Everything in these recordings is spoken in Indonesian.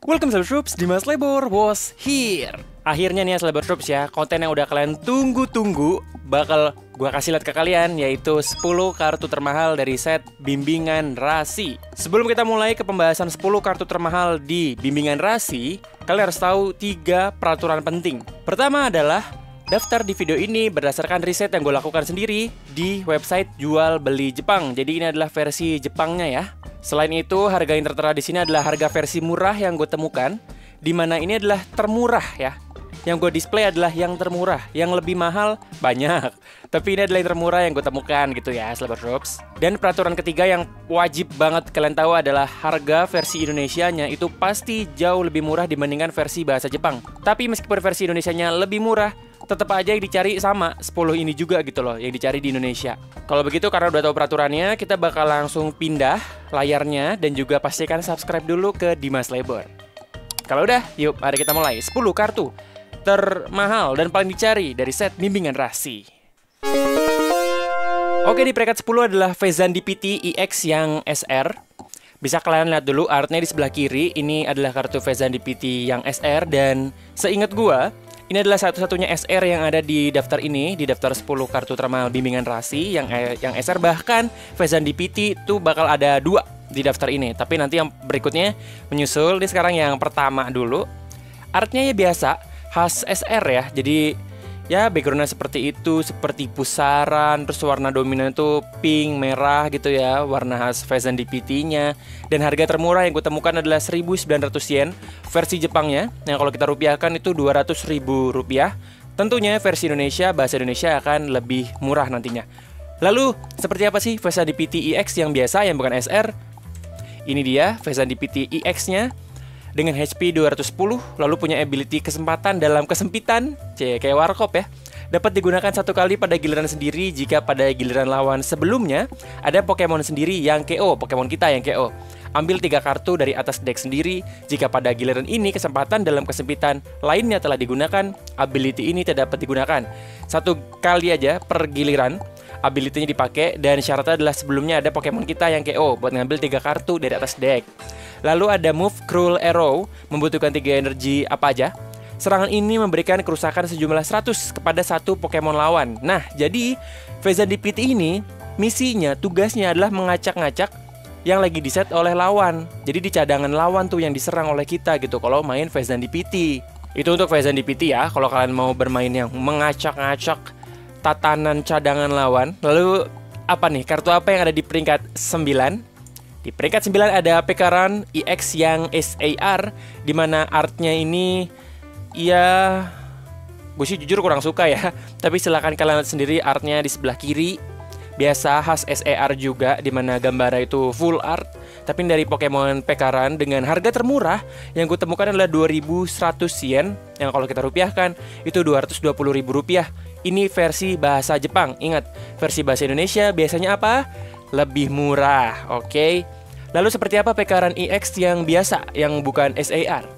Welcome Cyber Troops, Dimas Labor was here. Akhirnya nih ya Cyber Troops ya, konten yang udah kalian tunggu-tunggu bakal gua kasih lihat ke kalian, yaitu 10 kartu termahal dari set Bimbingan Rasi. Sebelum kita mulai ke pembahasan 10 kartu termahal di Bimbingan Rasi, kalian harus tahu 3 peraturan penting. Pertama adalah daftar di video ini berdasarkan riset yang gue lakukan sendiri di website jual beli Jepang. Jadi ini adalah versi Jepangnya ya. Selain itu, harga yang tertera di sini adalah harga versi murah yang gue temukan, di mana ini adalah termurah ya. Yang gue display adalah yang termurah, yang lebih mahal banyak. Tapi ini adalah yang termurah yang gue temukan gitu ya, Cyber Troops. Dan peraturan ketiga yang wajib banget kalian tahu adalah harga versi Indonesianya itu pasti jauh lebih murah dibandingkan versi bahasa Jepang. Tapi meskipun versi Indonesianya lebih murah, tetap aja yang dicari sama 10 ini juga gitu loh, yang dicari di Indonesia. Kalau begitu, karena udah tahu peraturannya, kita bakal langsung pindah layarnya dan juga pastikan subscribe dulu ke Dimas Labor. Kalau udah, yuk mari kita mulai. 10 kartu termahal dan paling dicari dari set Bimbingan Rasi. Oke, di peringkat 10 adalah Vezan DPT EX yang SR. Bisa kalian lihat dulu artnya di sebelah kiri. Ini adalah kartu Vezan DPT yang SR, dan seingat gua ini adalah satu-satunya SR yang ada di daftar ini, di daftar 10 kartu termahal Bimbingan Rasi yang SR. Bahkan Vezan DPT itu bakal ada 2 di daftar ini. Tapi nanti yang berikutnya menyusul. Ini sekarang yang pertama dulu. Artnya ya biasa, khas SR ya. Jadi ya backgroundnya seperti itu, seperti pusaran. Terus warna dominan itu pink, merah gitu ya, warna khas Vezan DPT-nya. Dan harga termurah yang gue temukan adalah 1.900 yen versi Jepangnya. Yang kalau kita rupiahkan itu 200.000 rupiah. Tentunya versi Indonesia, bahasa Indonesia akan lebih murah nantinya. Lalu seperti apa sih Vezan DPT EX yang biasa, yang bukan SR? Ini dia Vezan DPT EX-nya dengan HP 210, lalu punya ability kesempatan dalam kesempitan, kayak warkop ya. Dapat digunakan satu kali pada giliran sendiri jika pada giliran lawan sebelumnya ada Pokemon sendiri yang KO, Pokemon kita yang KO. Ambil 3 kartu dari atas deck sendiri. Jika pada giliran ini kesempatan dalam kesempitan lainnya telah digunakan, ability ini tidak dapat digunakan. Satu kali aja per giliran ability-nya dipakai, dan syaratnya adalah sebelumnya ada Pokemon kita yang KO buat ngambil 3 kartu dari atas deck. Lalu ada move Cruel Arrow, membutuhkan 3 energi apa aja. Serangan ini memberikan kerusakan sejumlah 100 kepada satu Pokemon lawan. Nah, jadi Vezan DPT ini misinya, tugasnya adalah mengacak-ngacak yang lagi diset oleh lawan. Jadi di cadangan lawan tuh yang diserang oleh kita gitu kalau main Vezan DPT. Itu untuk Vezan DPT ya, kalau kalian mau bermain yang mengacak-ngacak tatanan cadangan lawan. Lalu apa nih, kartu apa yang ada di peringkat 9? Di peringkat 9 ada Pekaran EX yang SAR, dimana artnya ini ya gue sih jujur kurang suka ya. Tapi silahkan kalian lihat sendiri artnya di sebelah kiri. Biasa khas SAR juga, dimana gambarnya itu full art. Tapi dari Pokemon Pekaran dengan harga termurah yang gue temukan adalah 2.100 yen, yang kalau kita rupiahkan itu 220.000 rupiah. Ini versi bahasa Jepang. Ingat, versi bahasa Indonesia biasanya apa? Lebih murah, oke? Lalu seperti apa Pekaran EX yang biasa, yang bukan SAR?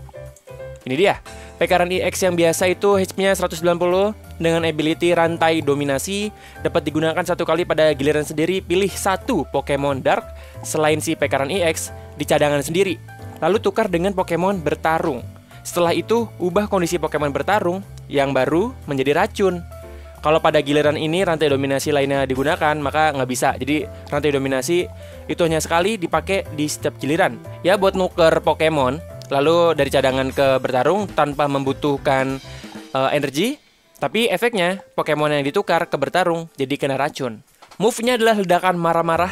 Ini dia, Pekaran EX yang biasa itu HP-nya 190 dengan ability Rantai Dominasi. Dapat digunakan satu kali pada giliran sendiri. Pilih satu Pokemon Dark selain si Pekaran EX di cadangan sendiri, lalu tukar dengan Pokemon bertarung. Setelah itu, ubah kondisi Pokemon bertarung yang baru menjadi racun. Kalau pada giliran ini rantai dominasi lainnya digunakan, maka nggak bisa. Jadi rantai dominasi itu hanya sekali dipakai di setiap giliran. Ya buat nuker Pokemon, lalu dari cadangan ke bertarung tanpa membutuhkan energi. Tapi efeknya Pokemon yang ditukar ke bertarung jadi kena racun. Move-nya adalah ledakan marah-marah.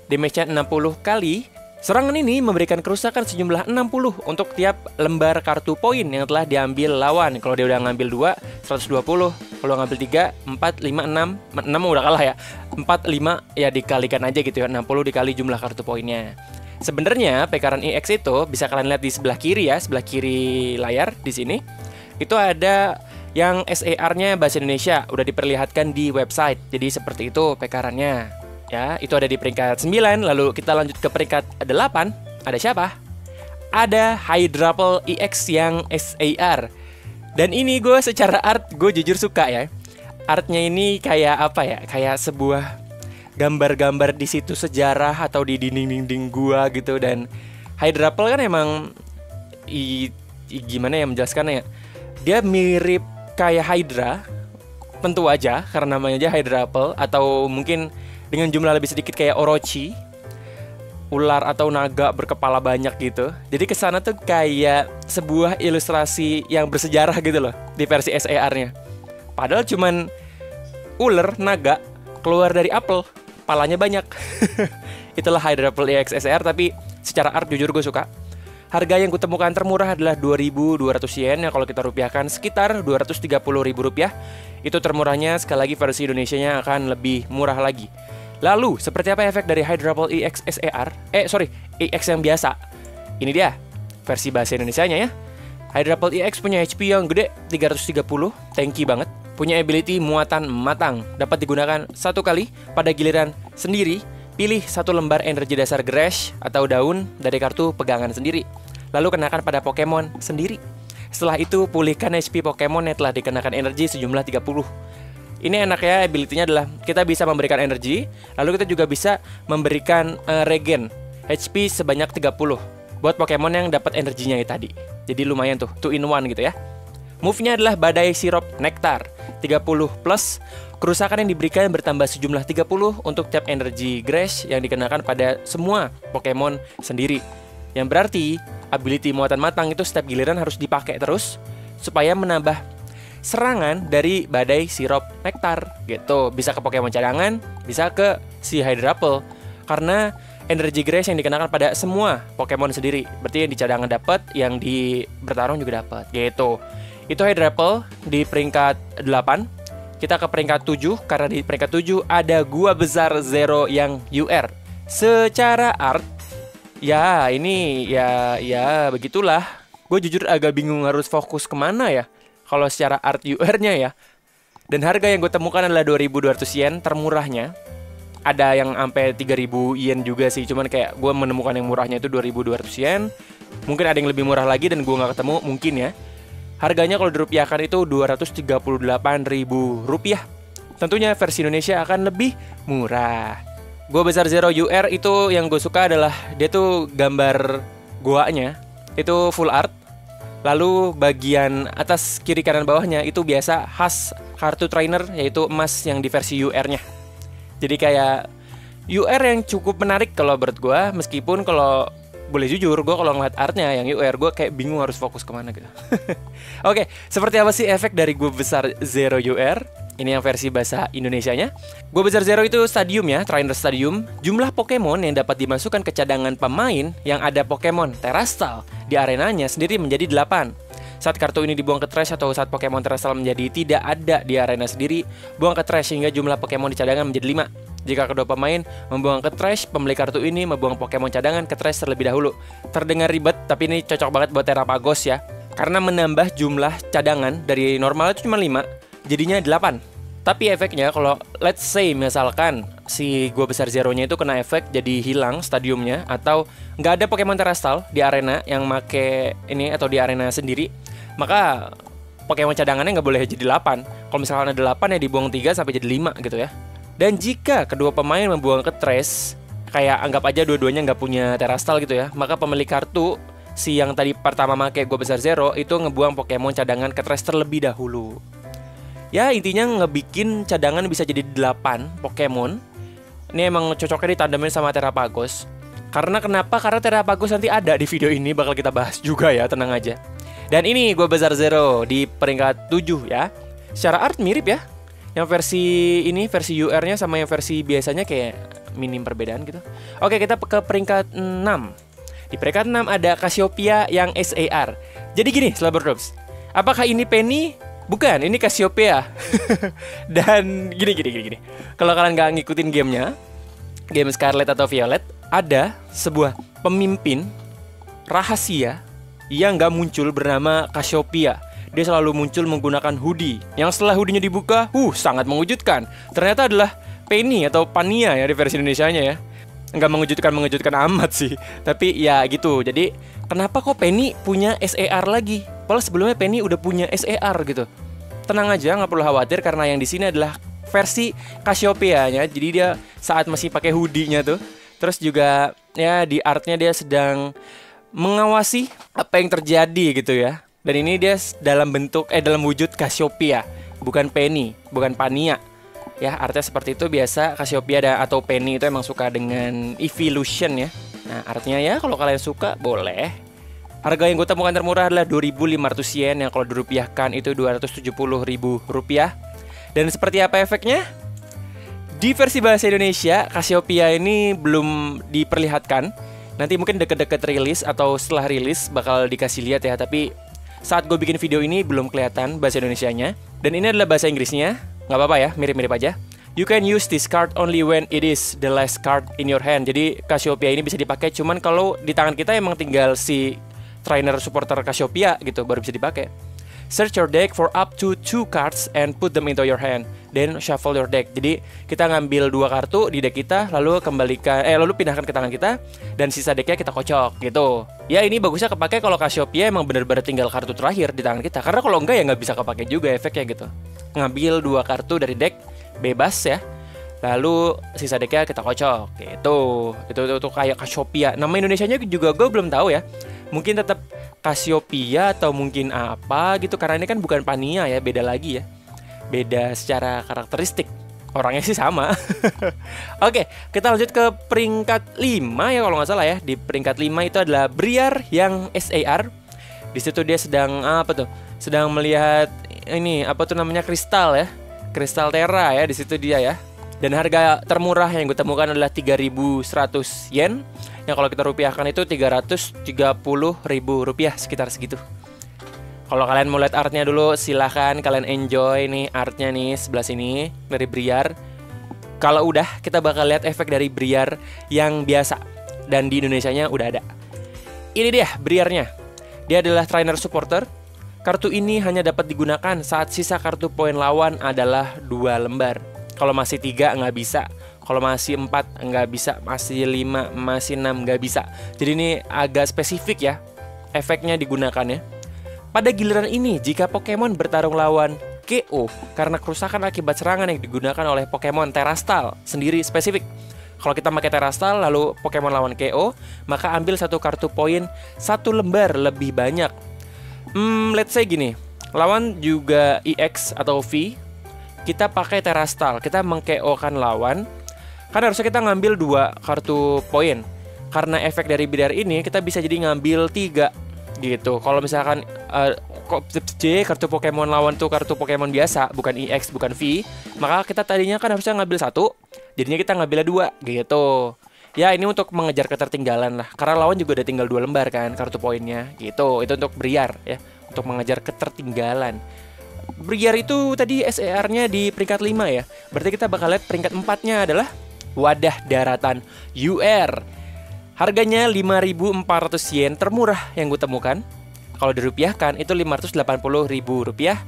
Damage-nya 60 kali. Serangan ini memberikan kerusakan sejumlah 60 untuk tiap lembar kartu poin yang telah diambil lawan. Kalau dia udah ngambil 2, 120. Kalau ngambil 3, 4, 5, 6. 6 udah kalah ya. 4, 5 ya dikalikan aja gitu ya. 60 dikali jumlah kartu poinnya. Sebenarnya Pekaran EX itu bisa kalian lihat di sebelah kiri ya, sebelah kiri layar di sini. Itu ada yang SAR-nya bahasa Indonesia, udah diperlihatkan di website. Jadi seperti itu Pekarannya. Ya, itu ada di peringkat 9. Lalu kita lanjut ke peringkat 8. Ada siapa? Ada Hydrapple EX yang SAR. Dan ini gue secara art, gue jujur suka ya. Artnya ini kayak apa ya? Kayak sebuah gambar-gambar di situs sejarah atau di dinding-dinding gua gitu. Dan Hydrapple kan emang gimana ya menjelaskannya ya. Dia mirip kayak Hydra, tentu aja karena namanya aja Hydrapple, atau mungkin dengan jumlah lebih sedikit kayak Orochi, ular atau naga berkepala banyak gitu. Jadi kesana tuh kayak sebuah ilustrasi yang bersejarah gitu loh di versi SER-nya. Padahal cuman ular naga keluar dari apel, palanya banyak. Itulah Hydrapple EX SER, tapi secara art jujur gue suka. Harga yang kutemukan termurah adalah 2.200 yen, yang kalau kita rupiahkan sekitar 230.000 rupiah. Itu termurahnya, sekali lagi versi Indonesianya akan lebih murah lagi. Lalu, seperti apa efek dari Hydrapple EX SER? EX yang biasa. Ini dia, versi bahasa Indonesianya ya. Hydrapple EX punya HP yang gede, 330, tanky banget. Punya ability muatan matang, dapat digunakan satu kali pada giliran sendiri. Pilih satu lembar energi dasar Grash atau daun dari kartu pegangan sendiri, lalu kenakan pada Pokemon sendiri. Setelah itu, pulihkan HP Pokemon yang telah dikenakan energi sejumlah 30. Ini enaknya ability-nya adalah kita bisa memberikan energi, lalu kita juga bisa memberikan regen HP sebanyak 30 buat Pokemon yang dapat energinya tadi. Jadi lumayan tuh, 2 in 1 gitu ya. Move-nya adalah Badai Sirop Nektar 30+. Kerusakan yang diberikan bertambah sejumlah 30 untuk tap energi Grash yang dikenakan pada semua Pokemon sendiri. Yang berarti ability muatan matang itu setiap giliran harus dipakai terus supaya menambah serangan dari Badai Sirop Nektar gitu. Bisa ke Pokemon cadangan, bisa ke si Hydrapple. Karena energi Grash yang dikenakan pada semua Pokemon sendiri. Berarti yang di cadangan dapat, yang di bertarung juga dapat gitu. Itu Hydrapple di peringkat 8. Kita ke peringkat 7, karena di peringkat 7 ada Gua Besar Zero yang UR. Secara art, ya ini ya begitulah. Gue jujur agak bingung harus fokus kemana ya kalau secara art UR-nya ya. Dan harga yang gue temukan adalah 2.200 yen, termurahnya. Ada yang sampai 3.000 yen juga sih, cuman kayak gue menemukan yang murahnya itu 2.200 yen. Mungkin ada yang lebih murah lagi dan gue nggak ketemu, mungkin ya. Harganya kalau dirupiahkan itu 238.000 rupiah. Tentunya versi Indonesia akan lebih murah. Gua Besar Zero UR itu yang gue suka adalah dia tuh gambar goanya itu full art. Lalu bagian atas kiri kanan bawahnya itu biasa khas kartu trainer, yaitu emas yang di versi UR-nya. Jadi kayak UR yang cukup menarik kalau menurut gue, meskipun kalau boleh jujur, gue kalau ngeliat artnya yang UR, gue kayak bingung harus fokus kemana gitu. Oke, seperti apa sih efek dari Gua Besar Zero UR? Ini yang versi bahasa Indonesianya. Gua Besar Zero itu stadium ya, trainer stadium. Jumlah Pokemon yang dapat dimasukkan ke cadangan pemain yang ada Pokemon Terastal di arenanya sendiri menjadi 8. Saat kartu ini dibuang ke trash atau saat Pokemon Terastal menjadi tidak ada di arena sendiri, buang ke trash hingga jumlah Pokemon di cadangan menjadi 5. Jika kedua pemain membuang ke trash, pemilik kartu ini membuang Pokemon cadangan ke trash terlebih dahulu. Terdengar ribet, tapi ini cocok banget buat Terapagos ya. Karena menambah jumlah cadangan dari normal itu cuma 5, jadinya 8. Tapi efeknya kalau let's say misalkan si Gua Besar Zero-nya itu kena efek jadi hilang stadiumnya, atau nggak ada Pokemon Terastal di arena yang make ini atau di arena sendiri, maka Pokemon cadangannya nggak boleh jadi 8. Kalau misalkan ada 8 ya dibuang 3 sampai jadi 5 gitu ya. Dan jika kedua pemain membuang ke trash, kayak anggap aja dua-duanya nggak punya Terastal gitu ya, maka pemilik kartu si yang tadi pertama make Gua Besar Zero itu ngebuang Pokemon cadangan ke trash terlebih dahulu. Ya intinya ngebikin cadangan bisa jadi 8 Pokemon. Ini emang cocoknya ditandamin sama Terapagos. Karena kenapa? Karena Terapagos nanti ada di video ini, bakal kita bahas juga ya, tenang aja. Dan ini Gua Besar Zero di peringkat 7 ya. Secara art mirip ya. Yang versi ini, versi UR-nya sama yang versi biasanya kayak minim perbedaan gitu. Oke, kita ke peringkat 6. Di peringkat 6 ada Cassiopeia yang SAR. Jadi gini, Slobberdogs, apakah ini Penny? Bukan, ini Cassiopeia. Dan gini. Kalau kalian gak ngikutin gamenya, game Scarlet atau Violet, ada sebuah pemimpin rahasia yang gak muncul bernama Cassiopeia. Dia selalu muncul menggunakan hoodie, yang setelah hoodie-nya dibuka, sangat mengejutkan. Ternyata adalah Penny atau Pania ya di versi Indonesianya ya. Nggak mengejutkan amat sih. Tapi ya gitu. Jadi kenapa kok Penny punya SAR lagi? Padahal sebelumnya Penny udah punya SAR gitu. Tenang aja, nggak perlu khawatir karena yang di sini adalah versi Cassiopeia-nya. Jadi dia saat masih pakai hoodie-nya tuh. Terus juga ya di artnya dia sedang mengawasi apa yang terjadi gitu ya. Dan ini dia dalam wujud Cassiopeia, bukan Penny, bukan Pania. Ya, artinya seperti itu biasa. Cassiopeia atau Penny itu emang suka dengan evolution ya. Nah, artinya ya kalau kalian suka boleh. Harga yang gue temukan termurah adalah 2.500 yen, yang kalau dirupiahkan itu 270.000 rupiah. Dan seperti apa efeknya? Di versi bahasa Indonesia, Cassiopeia ini belum diperlihatkan. Nanti mungkin deket-deket rilis atau setelah rilis bakal dikasih lihat ya. Tapi saat gue bikin video ini belum kelihatan bahasa Indonesianya. Dan ini adalah bahasa Inggrisnya. Nggak apa-apa ya, mirip-mirip aja. You can use this card only when it is the last card in your hand. Jadi Cassiopeia ini bisa dipakai cuman kalau di tangan kita emang tinggal si trainer supporter Cassiopeia gitu, baru bisa dipakai. Search your deck for up to 2 cards and put them into your hand. Then shuffle your deck. Jadi kita ngambil 2 kartu di deck kita, lalu lalu pindahkan ke tangan kita, dan sisa decknya kita kocok gitu. Ya ini bagusnya kepake kalau Cassiopeia emang bener-bener tinggal kartu terakhir di tangan kita. Karena kalau enggak ya nggak bisa kepake juga efeknya gitu. Ngambil 2 kartu dari deck bebas ya, lalu sisa decknya kita kocok gitu. Itu kayak Cassiopeia. Nama Indonesianya juga gue belum tahu ya. Mungkin tetap Cassiopeia atau mungkin apa gitu, karena ini kan bukan Pania ya, beda lagi ya. Beda secara karakteristik. Orangnya sih sama. Oke, kita lanjut ke peringkat 5 ya kalau nggak salah ya. Di peringkat 5 itu adalah Briar yang SAR. Di situ dia sedang sedang melihat ini namanya kristal ya. Kristal Terra ya, di situ dia ya. Dan harga termurah yang gue temukan adalah 3.100 yen. Yang kalau kita rupiahkan itu 330.000 rupiah, sekitar segitu. Kalau kalian mau lihat artnya dulu, silahkan kalian enjoy nih artnya nih sebelah sini dari Briar. Kalau udah, kita bakal lihat efek dari Briar yang biasa. Dan di Indonesianya udah ada. Ini dia Briarnya. Dia adalah trainer supporter. Kartu ini hanya dapat digunakan saat sisa kartu poin lawan adalah 2 lembar. Kalau masih 3 nggak bisa. Kalau masih 4 nggak bisa. Masih 5, masih 6 nggak bisa. Jadi ini agak spesifik ya efeknya digunakannya. Pada giliran ini, jika Pokemon bertarung lawan KO karena kerusakan akibat serangan yang digunakan oleh Pokemon Terastal sendiri spesifik. Kalau kita pakai Terastal lalu Pokemon lawan KO, maka ambil 1 kartu poin 1 lembar lebih banyak. Let's say gini, lawan juga EX atau V, kita pakai Terastal, kita meng-KO kan lawan, kan harusnya kita ngambil 2 kartu poin. Karena efek dari Briar ini, kita bisa jadi ngambil 3 gitu. Kalau misalkan kartu Pokemon lawan tuh kartu Pokemon biasa, bukan EX, bukan V, maka kita tadinya kan harusnya ngambil 1, jadinya kita ngambilnya 2 gitu. Ya ini untuk mengejar ketertinggalan lah. Karena lawan juga udah tinggal 2 lembar kan kartu poinnya gitu. Itu untuk Briar ya, untuk mengejar ketertinggalan. Briar itu tadi SAR-nya di peringkat 5 ya. Berarti kita bakal lihat peringkat 4-nya adalah Wadah Daratan UR. Harganya 5.400 yen, termurah yang gue temukan. Kalau dirupiahkan itu 580.000 rupiah.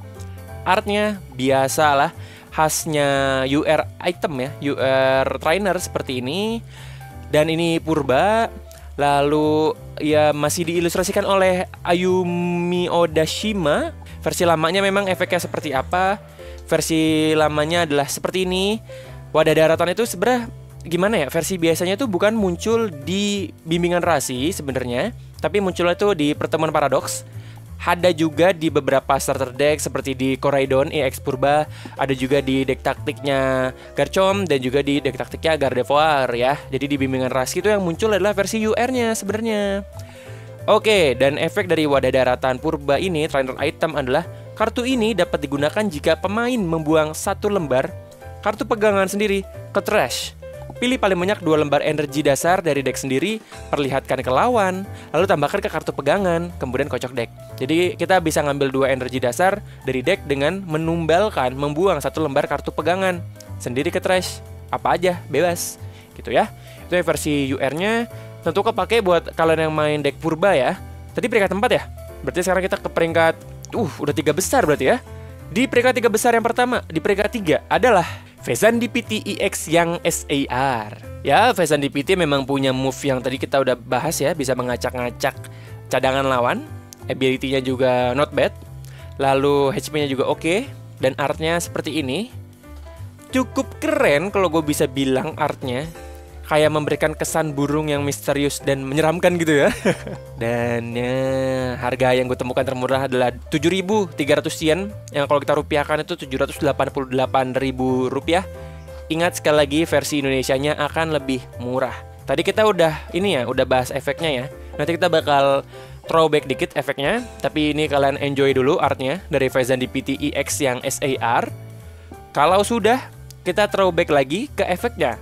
Artnya biasa lah, khasnya UR item ya, UR trainer seperti ini. Dan ini purba. Lalu ya masih diilustrasikan oleh Ayumi Odashima. Versi lamanya memang efeknya seperti apa. Versi lamanya adalah seperti ini. Wadah Daratan itu sebenarnya gimana ya? Versi biasanya tuh bukan muncul di bimbingan rasi sebenarnya, tapi munculnya tuh di pertemuan paradoks. Ada juga di beberapa starter deck seperti di Koraidon EX Purba, ada juga di deck taktiknya Garchomp dan juga di deck taktiknya Gardevoir ya. Jadi di bimbingan rasi itu yang muncul adalah versi UR-nya sebenarnya. Oke, dan efek dari Wadah Daratan Purba ini trainer item adalah kartu ini dapat digunakan jika pemain membuang 1 lembar kartu pegangan sendiri ke trash. Pilih paling banyak 2 lembar energi dasar dari deck sendiri, perlihatkan ke lawan, lalu tambahkan ke kartu pegangan, kemudian kocok deck. Jadi kita bisa ngambil 2 energi dasar dari deck dengan membuang 1 lembar kartu pegangan sendiri ke trash. Apa aja, bebas gitu ya. Itu versi UR-nya. Tentu kepake buat kalian yang main deck purba ya. Tadi peringkat 4 ya. Berarti sekarang kita ke peringkat udah 3 besar berarti ya. Di peringkat 3 besar yang pertama, di peringkat 3 adalah Vezan DPT EX yang SAR. Ya, Vezan DPT memang punya move yang tadi kita udah bahas ya, bisa mengacak-ngacak cadangan lawan. Ability-nya juga not bad. Lalu HP-nya juga oke. Dan artnya seperti ini. Cukup keren kalau gue bisa bilang artnya. kayak memberikan kesan burung yang misterius dan menyeramkan gitu ya. Dan ya, harga yang gue temukan termurah adalah 7.300 yen, yang kalau kita rupiahkan itu 788.000 rupiah. Ingat sekali lagi, versi Indonesianya akan lebih murah. Tadi kita udah bahas efeknya ya. Nanti kita bakal throwback dikit efeknya, tapi ini kalian enjoy dulu artnya dari Phazon DPT EX yang SAR. Kalau sudah, kita throwback lagi ke efeknya.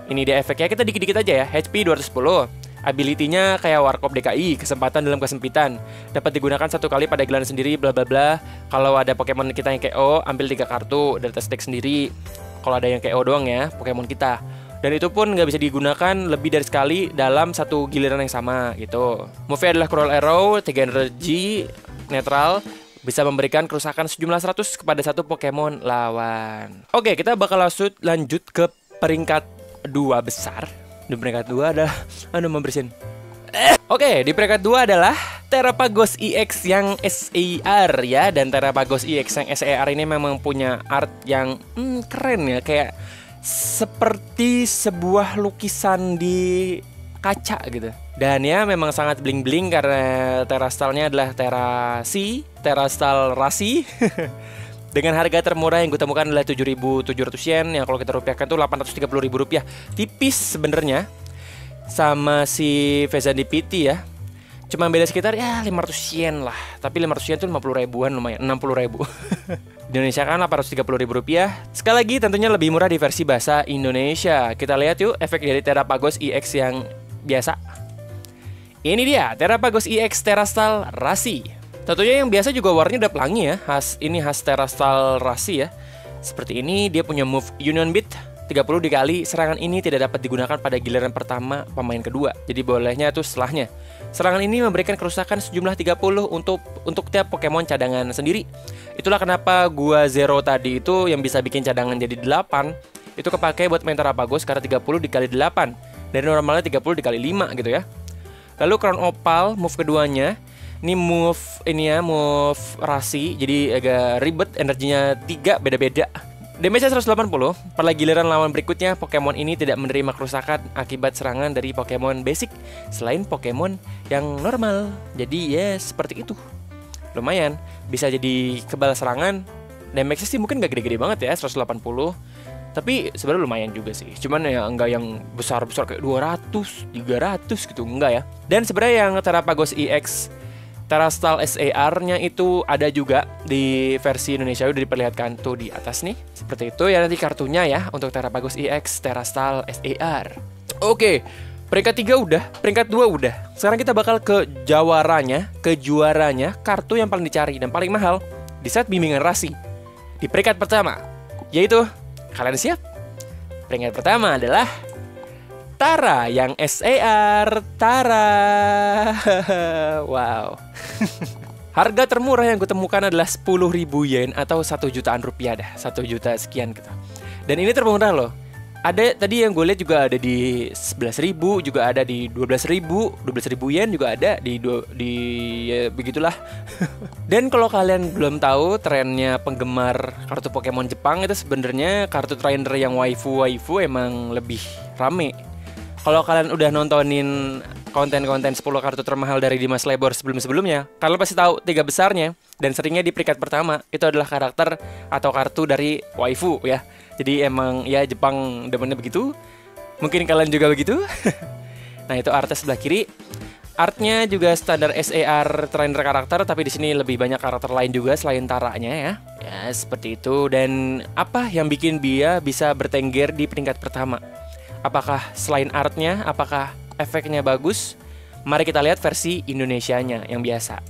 Ini dia efeknya, kita dikit-dikit aja ya. HP 210, ability-nya kayak Warkop DKI, kesempatan dalam kesempitan. Dapat digunakan satu kali pada gelar sendiri, bla bla bla. Kalau ada Pokemon kita yang KO, ambil 3 kartu dari atas deck sendiri. Kalau ada yang KO doang ya, Pokemon kita. Dan itu pun nggak bisa digunakan lebih dari sekali dalam satu giliran yang sama gitu. Move-nya adalah Cruel Arrow, 3 energi, netral, bisa memberikan kerusakan sejumlah 100 kepada satu Pokemon lawan. Oke, kita bakal lanjut ke peringkat 2 besar. Di peringkat 2 ada membersin. Oke, di peringkat 2 adalah Terapagos EX yang SAR ya. Dan Terapagos EX yang SAR ini memang punya art yang keren ya, kayak seperti sebuah lukisan di kaca gitu. Dan ya memang sangat bling-bling karena Terastalnya adalah Terastal Rasi. Dengan harga termurah yang gue temukan adalah 7.700 yen, yang kalau kita rupiahkan tuh 830.000 rupiah. Tipis sebenarnya sama si Phazon DPT ya. Cuma beda sekitar ya 500 yen lah. Tapi 500 yen tuh 50 ribuan, lumayan, 60 ribu. Di Indonesia kan 830.000 rupiah. Sekali lagi tentunya lebih murah di versi bahasa Indonesia. Kita lihat yuk efek dari Terapagos EX yang biasa. Ini dia Terapagos EX Terastal Rasi. Tentunya yang biasa juga warnanya udah pelangi ya. Khas Terastal Rasi ya. Seperti ini, dia punya move Union Beat 30 dikali. Serangan ini tidak dapat digunakan pada giliran pertama pemain kedua. Jadi bolehnya itu setelahnya. Serangan ini memberikan kerusakan sejumlah 30 untuk tiap Pokemon cadangan sendiri. Itulah kenapa gua Zero tadi itu yang bisa bikin cadangan jadi 8 itu kepake buat main Terapagos karena 30 dikali 8. Dari normalnya 30 dikali 5 gitu ya. Lalu Crown Opal move keduanya. Ini move Rasi, jadi agak ribet, energinya 3 beda-beda. Damage-nya 180. Pada giliran lawan berikutnya, Pokemon ini tidak menerima kerusakan akibat serangan dari Pokemon basic selain Pokemon yang normal. Jadi ya seperti itu. Lumayan, bisa jadi kebal serangan. Damage-nya sih mungkin gak gede-gede banget ya, 180. Tapi sebenarnya lumayan juga sih. Cuman ya enggak yang besar-besar kayak 200, 300 gitu, enggak ya. Dan sebenarnya yang Terapagos EX Terastal SAR-nya itu ada juga di versi Indonesia, udah diperlihatkan tuh di atas nih. Seperti itu ya nanti kartunya ya untuk Terapagos EX Terastal SAR. Oke, peringkat 3 udah, peringkat 2 udah. Sekarang kita bakal ke juaranya, kartu yang paling dicari dan paling mahal di set bimbingan Rasi. Di peringkat pertama, yaitu, kalian siap? Peringkat pertama adalah Tara yang SAR Tara. Wow. Harga termurah yang gue temukan adalah 10.000 yen atau 1 jutaan rupiah dah. 1 juta sekian gitu. Dan ini termurah loh. Ada tadi yang gue lihat juga ada di 11.000, juga ada di 12.000 yen juga ada di ya, begitulah. Dan kalau kalian belum tahu trennya penggemar kartu Pokemon Jepang itu sebenarnya kartu trainer yang waifu emang lebih rame. Kalau kalian udah nontonin konten-konten 10 kartu termahal dari Dimas Lebor sebelum-sebelumnya, kalian pasti tahu 3 besarnya dan seringnya di peringkat pertama itu adalah karakter atau kartu dari waifu ya. Jadi emang ya Jepang demennya begitu. Mungkin kalian juga begitu. Nah, itu artnya sebelah kiri. Artnya juga standar SAR trainer karakter, tapi di sini lebih banyak karakter lain juga selain Taranya ya. Ya, seperti itu. Dan apa yang bikin dia bisa bertengger di peringkat pertama? Apakah selain artnya, apakah efeknya bagus? Mari kita lihat versi Indonesianya yang biasa.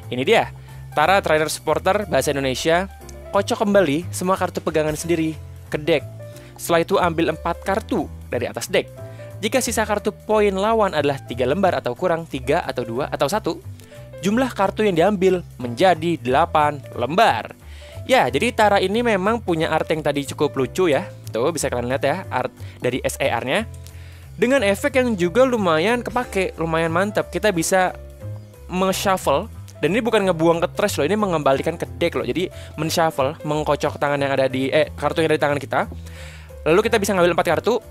Ini dia, Tara Trainer Supporter bahasa Indonesia. Kocok kembali semua kartu pegangan sendiri ke deck. Setelah itu ambil 4 kartu dari atas deck. Jika sisa kartu poin lawan adalah 3 lembar atau kurang, 3 atau 2 atau 1, jumlah kartu yang diambil menjadi 8 lembar. Ya, jadi Tara ini memang punya art yang tadi cukup lucu ya. Tuh, bisa kalian lihat ya, art dari SAR-nya. Dengan efek yang juga lumayan kepake, lumayan mantap. Kita bisa men-shuffle. Dan ini bukan ngebuang ke trash loh, ini mengembalikan ke deck loh. Jadi men-shuffle, mengkocok tangan yang ada di kartu yang ada di tangan kita. Lalu kita bisa ngambil 4 kartu.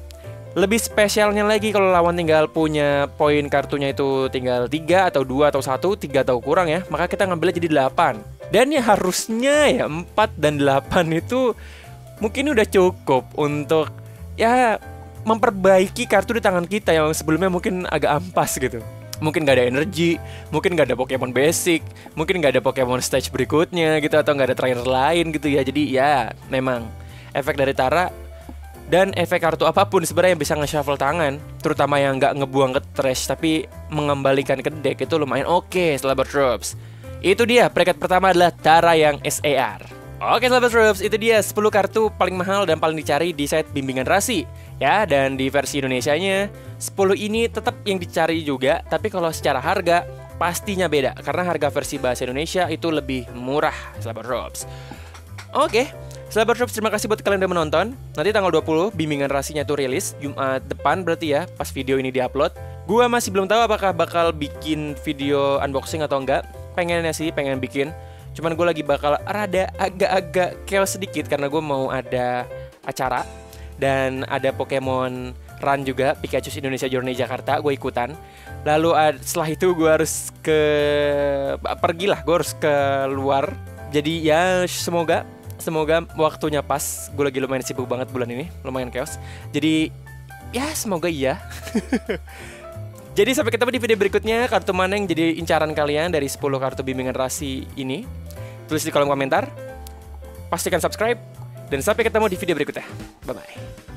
Lebih spesialnya lagi kalau lawan tinggal punya poin kartunya itu tinggal 3 atau 2 atau 1, 3 atau kurang ya, maka kita ngambilnya jadi 8. Dan ya harusnya ya 4 dan 8 itu mungkin udah cukup untuk ya memperbaiki kartu di tangan kita yang sebelumnya mungkin agak ampas gitu. Mungkin gak ada energi, mungkin gak ada Pokemon basic, mungkin gak ada Pokemon stage berikutnya gitu, atau gak ada trainer lain gitu ya. Jadi ya memang efek dari Tara dan efek kartu apapun sebenarnya yang bisa nge-shuffle tangan, terutama yang nggak ngebuang ke trash tapi mengembalikan ke deck, itu lumayan oke sahabat Troops. Itu dia, peringkat pertama adalah Tara yang SAR. Oke sahabat Troops, itu dia 10 kartu paling mahal dan paling dicari di set bimbingan rasi. Ya, dan di versi Indonesianya 10 ini tetap yang dicari juga, tapi kalau secara harga pastinya beda karena harga versi bahasa Indonesia itu lebih murah sahabat Troops. Oke, sahabat Troops, terima kasih buat kalian udah menonton. Nanti tanggal 20 bimbingan rasinya tuh rilis Jumat depan berarti ya, pas video ini diupload. Gua masih belum tahu apakah bakal bikin video unboxing atau enggak. Pengennya sih, pengen bikin. Cuman gue lagi bakal rada agak-agak chaos sedikit karena gue mau ada acara dan ada Pokemon Run juga, Pikachu Indonesia Journey Jakarta, gue ikutan. Lalu setelah itu gue harus pergilah, gue harus keluar. Jadi ya semoga waktunya pas. Gue lagi lumayan sibuk banget bulan ini, lumayan chaos. Jadi ya semoga iya. Jadi sampai ketemu di video berikutnya. Kartu mana yang jadi incaran kalian dari 10 kartu bimbingan rasi ini? Tulis di kolom komentar. Pastikan subscribe. Dan sampai ketemu di video berikutnya. Bye-bye.